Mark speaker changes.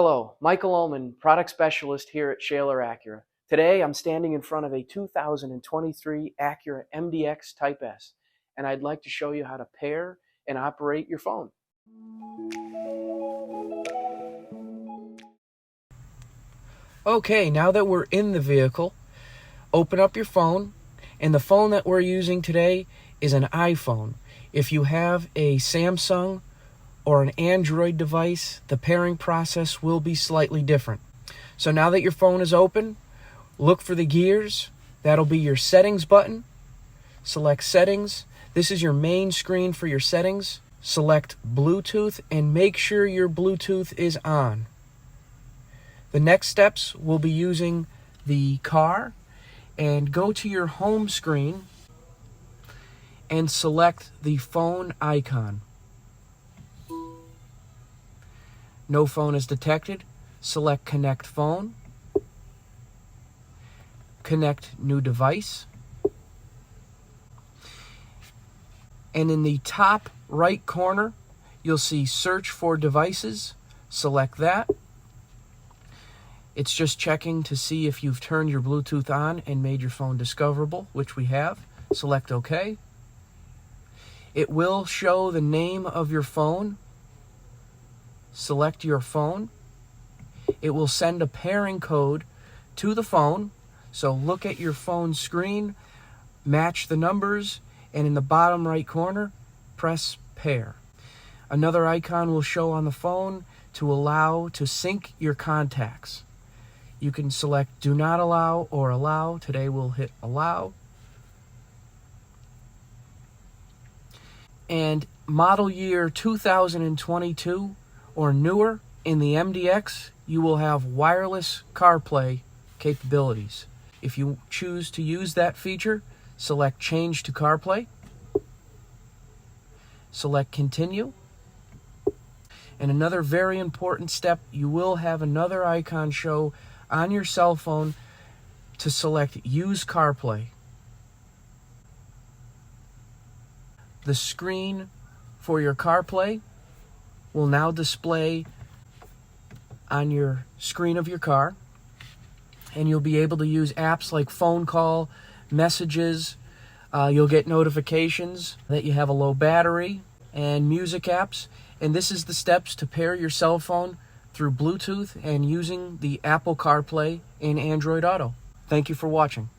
Speaker 1: Hello, Michael Ullman, product specialist here at Shaler Acura. Today I'm standing in front of a 2023 Acura MDX Type S, and I'd like to show you how to pair and operate your phone. Okay, now that we're in the vehicle, open up your phone, and the phone that we're using today is an iPhone. If you have a Samsung or an Android device, the pairing process will be slightly different. So now that your phone is open, look for the gears. That'll be your settings button. Select settings. This is your main screen for your settings. Select Bluetooth and make sure your Bluetooth is on. The next steps will be using the car, and go to your home screen and select the phone icon. No phone is detected. Select Connect Phone. Connect New Device. And in the top right corner, you'll see Search for Devices. Select that. It's just checking to see if you've turned your Bluetooth on and made your phone discoverable, which we have. Select OK. It will show the name of your phone. Select your phone. It will send a pairing code to the phone. So look at your phone screen, match the numbers, and in the bottom right corner, press pair. Another icon will show on the phone to allow to sync your contacts. You can select do not allow or allow. Today we'll hit allow. And model year 2022 or newer, in the MDX, you will have wireless CarPlay capabilities. If you choose to use that feature, select Change to CarPlay. Select Continue. And another very important step, you will have another icon show on your cell phone to select Use CarPlay. The screen for your CarPlay will now display on your screen of your car, and you'll be able to use apps like phone call, messages. You'll get notifications that you have a low battery, and music apps. And this is the steps to pair your cell phone through Bluetooth and using the Apple CarPlay and Android Auto. Thank you for watching.